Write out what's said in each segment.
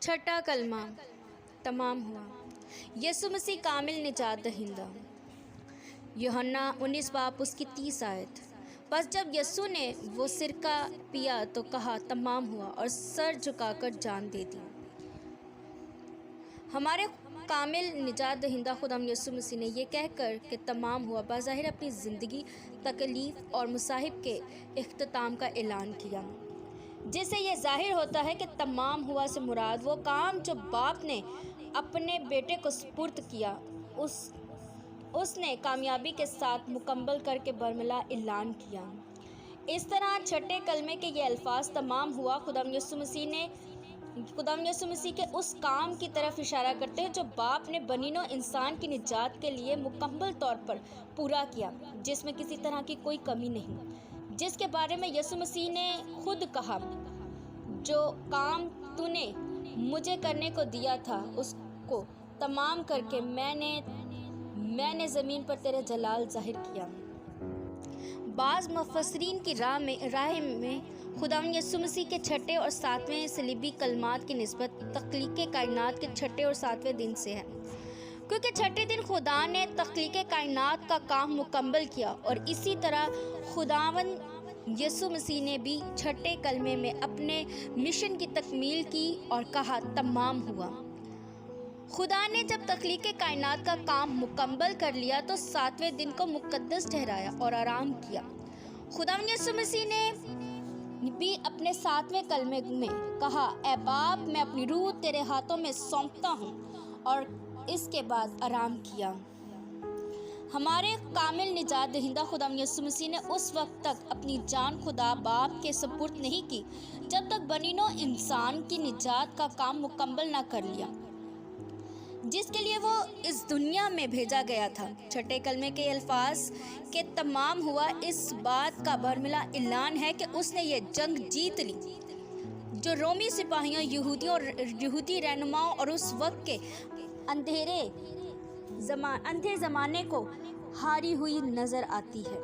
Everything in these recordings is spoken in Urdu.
چھٹا کلمہ تمام ہوا۔ یسوع مسیح کامل نجات دہندہ۔ یوحنا 19 باب اس کی 30 آیت۔ بس جب یسوع نے وہ سرکہ پیا تو کہا تمام ہوا اور سر جھکا کر جان دے دی۔ ہمارے کامل نجات دہندہ خداوند یسوع مسیح نے یہ کہہ کر کہ تمام ہوا بظاہر اپنی زندگی، تکلیف اور مصائب کے اختتام کا اعلان کیا، جس سے یہ ظاہر ہوتا ہے کہ تمام ہوا سے مراد وہ کام جو باپ نے اپنے بیٹے کو سپرد کیا اس نے کامیابی کے ساتھ مکمل کر کے برملا اعلان کیا۔ اس طرح چھٹے کلمے کے یہ الفاظ تمام ہوا خداوند یسوع مسیح کے اس کام کی طرف اشارہ کرتے ہیں جو باپ نے بنی نوع انسان کی نجات کے لیے مکمل طور پر پورا کیا، جس میں کسی طرح کی کوئی کمی نہیں، جس کے بارے میں یسوع مسیح نے خود کہا، جو کام تو نے مجھے کرنے کو دیا تھا اس کو تمام کر کے میں نے زمین پر تیرے جلال ظاہر کیا۔ بعض مفسرین کی رائے میں خداوند یسوع مسیح کے چھٹے اور ساتویں صلیبی کلمات کی نسبت تخلیق کائنات کے چھٹے اور ساتویں دن سے ہے، کیونکہ چھٹے دن خدا نے تخلیق کائنات کا کام مکمل کیا، اور اسی طرح خداوند یسوع مسیح نے بھی چھٹے کلمے میں اپنے مشن کی تکمیل کی اور کہا تمام ہوا۔ خدا نے جب تخلیق کائنات کا کام مکمل کر لیا تو ساتویں دن کو مقدس ٹھہرایا اور آرام کیا۔ خداوند یسوع مسیح نے بھی اپنے ساتویں کلمے میں کہا، اے باپ، میں اپنی روح تیرے ہاتھوں میں سونپتا ہوں، اور اس کے بعد آرام کیا۔ ہمارے کامل نجات دہندہ خداوند یسوع مسیح نے اس وقت تک اپنی جان خدا باپ کے سپرد نہیں کی جب تک بنی نوع انسان کی نجات کا کام مکمل نہ کر لیا جس کے لیے وہ اس دنیا میں بھیجا گیا تھا۔ چھٹے کلمے کے الفاظ کے تمام ہوا اس بات کا برملا اعلان ہے کہ اس نے یہ جنگ جیت لی جو رومی سپاہیوں، یہودیوں اور یہودی رہنماؤں اور اس وقت کے اندھے زمانے کو ہاری ہوئی نظر آتی ہے۔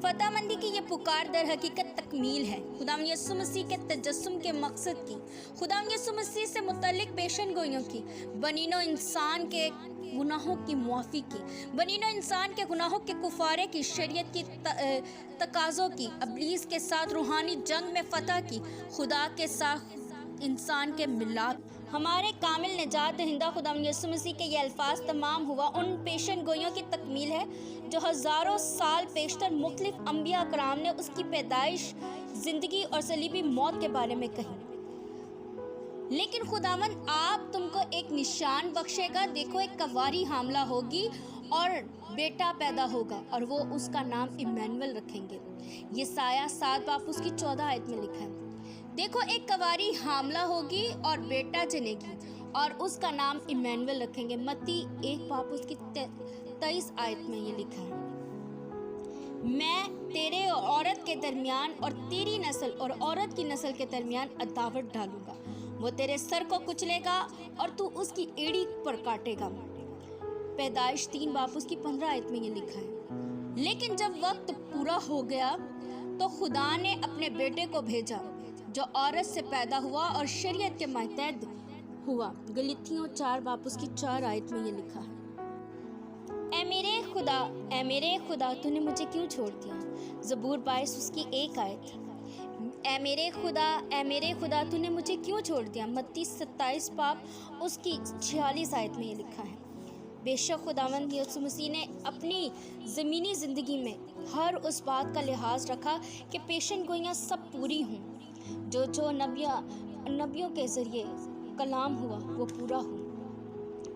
فتح مندی کی یہ پکار در حقیقت تکمیل ہے خداوند یسوع مسیح کے تجسم کے مقصد کی، خداوند یسوع مسیح سے متعلق پیشن گوئیوں کی، بنی نوع انسان کے گناہوں کی معافی کی، بنی نوع انسان کے گناہوں کے کفارے کی، شریعت کی تقاضوں کی، ابلیس کے ساتھ روحانی جنگ میں فتح کی، خدا کے ساتھ انسان کے ملاپ۔ ہمارے کامل نجات دہندہ خداوند یسوع مسیح کے یہ الفاظ تمام ہوا ان پیشن گوئیوں کی تکمیل ہے جو ہزاروں سال پیشتر مختلف انبیاء کرام نے اس کی پیدائش، زندگی اور صلیبی موت کے بارے میں کہی۔ لیکن خداوند آپ تم کو ایک نشان بخشے گا، دیکھو ایک کنواری حاملہ ہوگی اور بیٹا پیدا ہوگا اور وہ اس کا نام ایمانویل رکھیں گے۔ یسایہ 7 باب اس کی 14 آیت میں لکھا ہے، دیکھو ایک کنواری حاملہ ہوگی اور بیٹا جنے گی اور اس کا نام ایمانویل رکھیں گے۔ متی 1 باب اس کی 23 آیت میں یہ لکھا ہے، میں تیرے اور عورت کے درمیان اور تیری نسل اور عورت کی نسل کے درمیان عداوت ڈالوں گا، وہ تیرے سر کو کچلے گا اور تو اس کی ایڑی پر کاٹے گا۔ پیدائش 3 باب اس کی 15 آیت میں یہ لکھا ہے۔ لیکن جب وقت پورا ہو گیا تو خدا نے اپنے بیٹے کو بھیجا جو عورت سے پیدا ہوا اور شریعت کے ماتحت ہوا۔ گلاطیوں 4 باب اس کی 4 آیت میں یہ لکھا ہے، اے میرے خدا تو نے مجھے کیوں چھوڑ دیا۔ زبور 22 اس کی 1 آیت، اے میرے خدا تو نے مجھے کیوں چھوڑ دیا۔ متی 27 باب اس کی 46 آیت میں یہ لکھا ہے۔ بے شک خداوند یسوع مسیح نے اپنی زمینی زندگی میں ہر اس بات کا لحاظ رکھا کہ پیشن گوئیاں سب پوری ہوں جو نبیوں کے ذریعے کلام ہوا وہ پورا ہو۔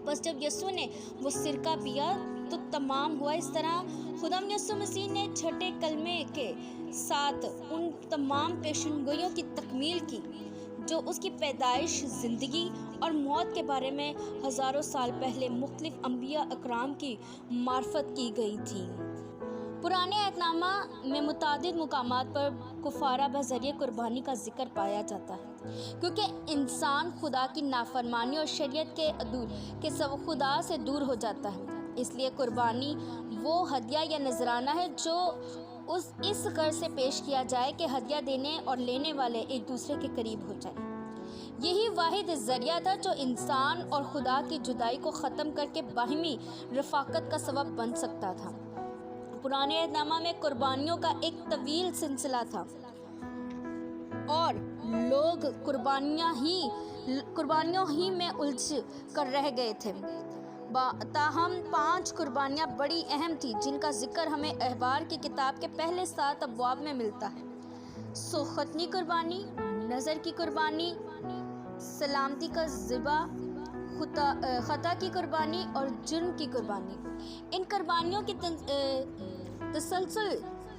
بس جب یسوع نے وہ سرکہ پیا تو تمام ہوا۔ اس طرح خداوند یسوع مسیح نے چھٹے کلمے کے ساتھ ان تمام پیشن گوئیوں کی تکمیل کی جو اس کی پیدائش، زندگی اور موت کے بارے میں ہزاروں سال پہلے مختلف انبیاء اکرام کی معرفت کی گئی تھی۔ پرانے عہد نامہ میں متعدد مقامات پر کفارہ بذریعہ قربانی کا ذکر پایا جاتا ہے، کیونکہ انسان خدا کی نافرمانی اور شریعت کے خدا سے دور ہو جاتا ہے۔ اس لیے قربانی وہ ہدیہ یا نذرانہ ہے جو اس غرض سے پیش کیا جائے کہ ہدیہ دینے اور لینے والے ایک دوسرے کے قریب ہو جائیں۔ یہی واحد ذریعہ تھا جو انسان اور خدا کی جدائی کو ختم کر کے باہمی رفاقت کا سبب بن سکتا تھا۔ پرانے عہد نامہ میں قربانیوں کا ایک طویل سلسلہ تھا اور لوگ قربانیوں ہی میں الجھ کر رہ گئے تھے۔ تاہم 5 قربانیاں بڑی اہم تھیں جن کا ذکر ہمیں احبار کی کتاب کے پہلے 7 ابواب میں ملتا ہے: ختنی قربانی، نظر کی قربانی، سلامتی کا ذبح، خطا کی قربانی اور جرم کی قربانی۔ ان قربانیوں کی تسلسل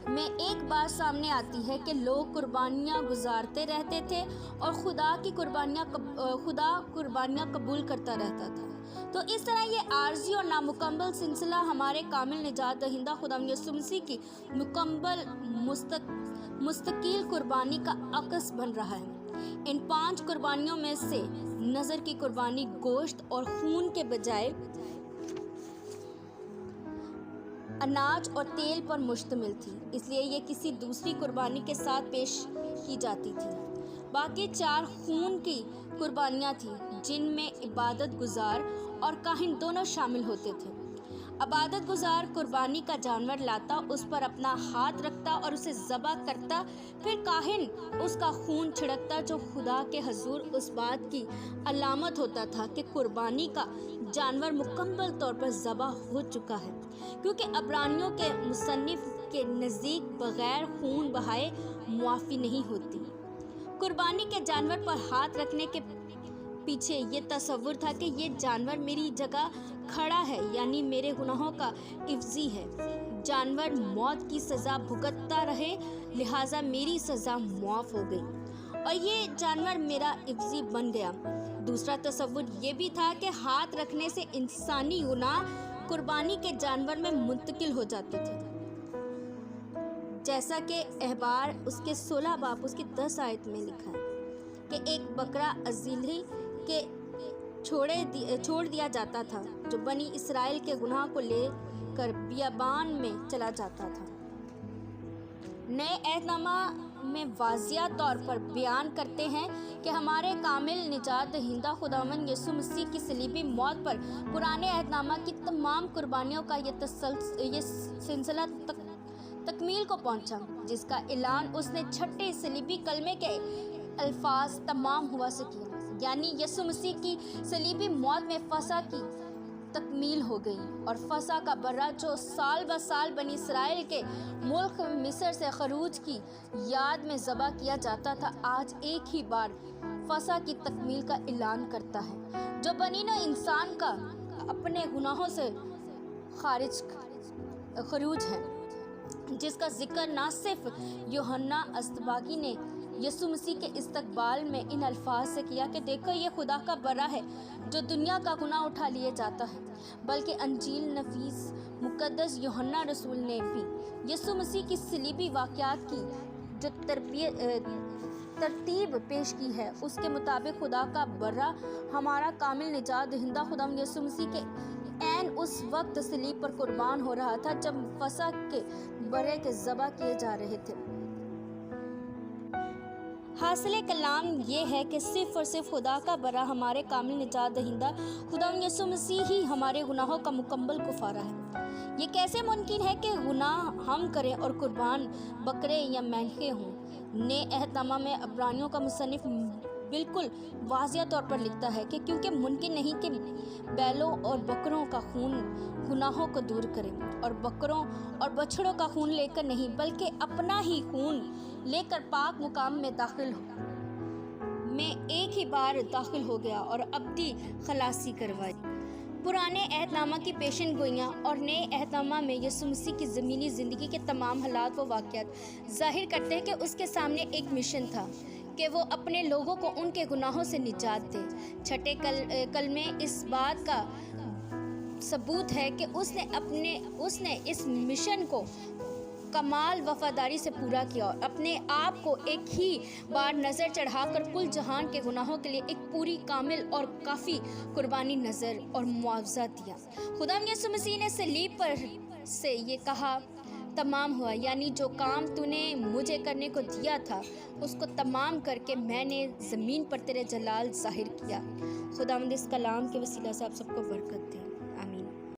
میں ایک بات سامنے آتی ہے کہ لوگ قربانیاں گزارتے رہتے تھے اور خدا قربانیاں قبول کرتا رہتا تھا۔ تو اس طرح یہ عارضی اور نامکمل سلسلہ ہمارے کامل نجات دہندہ خداوند یسوع مسیح کی مکمل مستقل قربانی کا عکس بن رہا ہے۔ ان 5 قربانیوں میں سے نظر کی قربانی گوشت اور خون کے بجائے اناج اور تیل پر مشتمل تھی، اس لیے یہ کسی دوسری قربانی کے ساتھ پیش کی جاتی تھی۔ باقی 4 خون کی قربانیاں تھیں جن میں عبادت گزار اور کاہن دونوں شامل ہوتے تھے۔ عبادت گزار قربانی کا جانور لاتا، اس پر اپنا ہاتھ رکھتا اور اسے ذبح کرتا، پھر کاہن اس کا خون چھڑکتا جو خدا کے حضور اس بات کی علامت ہوتا تھا کہ قربانی کا جانور مکمل طور پر ذبح ہو چکا ہے، کیونکہ عبرانیوں کے مصنف کے نزدیک بغیر خون بہائے معافی نہیں ہوتی۔ قربانی کے جانور پر ہاتھ رکھنے کے پیچھے یہ تصور تھا کہ یہ جانور میری جگہ کھڑا ہے، یعنی میرے گناہوں کا عوضی ہے۔ جانور موت کی سزا بھگتتا رہے، لہٰذا میری سزا معاف ہو گئی اور یہ جانور میرا عوضی بن گیا۔ دوسرا تصور یہ بھی تھا کہ ہاتھ رکھنے سے انسانی گناہ قربانی کے جانور میں منتقل ہو جاتے تھے، جیسا کہ احبار اس کے 16 باب اس کی 10 آیت میں لکھا ہے کہ ایک بکرا ازیلی کے چھوڑ دیا جاتا تھا جو بنی اسرائیل کے گناہ کو لے کر بیابان میں چلا جاتا تھا۔ نئے عہد نامہ میں واضح طور پر بیان کرتے ہیں کہ ہمارے کامل نجات دہندہ خداوند یسوع مسیح کی صلیبی موت پر پرانے عہد نامہ کی تمام قربانیوں کا یہ سلسلہ تکمیل کو پہنچا، جس کا اعلان اس نے چھٹے صلیبی کلمے کے الفاظ تمام ہوا سے کیا، یعنی یسوع مسیح کی صلیبی موت میں فسح کی تکمیل ہو گئی اور فسح کا برہ جو سال بہ سال بنی اسرائیل کے ملک مصر سے خروج کی یاد میں ذبح کیا جاتا تھا، آج ایک ہی بار فسح کی تکمیل کا اعلان کرتا ہے، جو بنی نوع انسان کا اپنے گناہوں سے خروج ہے، جس کا ذکر نہ صرف یوحنا اصطباغی نے یسوع مسیح کے استقبال میں ان الفاظ سے کیا کہ دیکھو یہ خدا کا برا ہے جو دنیا کا گناہ اٹھا لیے جاتا ہے، بلکہ انجیل نفیس مقدس یوحنا رسول نے بھی یسوع مسیح کی صلیبی واقعات کی جو ترتیب پیش کی ہے، اس کے مطابق خدا کا برا ہمارا کامل نجات دہندہ خداوند یسوع مسیح کے عین اس وقت صلیب پر قربان ہو رہا تھا جب فسح کے برے کے ذبح کیے جا رہے تھے۔ حاصل کلام یہ ہے کہ صرف اور صرف خدا کا برا ہمارے کامل نجات دہندہ خداوند یسوع مسیح ہی ہمارے گناہوں کا مکمل کفارہ ہے۔ یہ کیسے ممکن ہے کہ گناہ ہم کریں اور قربان بکرے یا مینکے ہوں؟ نئے عہد نامہ میں عبرانیوں کا مصنف بالکل واضح طور پر لکھتا ہے کہ کیونکہ ممکن نہیں کہ بیلوں اور بکروں کا خون گناہوں کو دور کرے، اور بکروں اور بچھڑوں کا خون لے کر نہیں بلکہ اپنا ہی خون لے کر پاک مقام میں ایک ہی بار داخل ہو گیا اور ابدی خلاصی کروائی۔ پرانے عہد نامہ کی پیشن گوئیاں اور نئے عہد نامہ میں یسوع مسیح کی زمینی زندگی کے تمام حالات و واقعات ظاہر کرتے ہیں کہ اس کے سامنے ایک مشن تھا کہ وہ اپنے لوگوں کو ان کے گناہوں سے نجات دے۔ چھٹے کلمے اس بات کا ثبوت ہے کہ اس نے اس مشن کو کمال وفاداری سے پورا کیا اور اپنے آپ کو ایک ہی بار نظر چڑھا کر کل جہان کے گناہوں کے لیے ایک پوری کامل اور کافی قربانی نظر اور معاوضہ دیا۔ خداوند یسوع مسیح نے صلیب پر سے یہ کہا تمام ہوا، یعنی جو کام تو نے مجھے کرنے کو دیا تھا اس کو تمام کر کے میں نے زمین پر تیرے جلال ظاہر کیا۔ خداوند اس کلام کے وسیلہ سے آپ سب کو برکت دے، آمین۔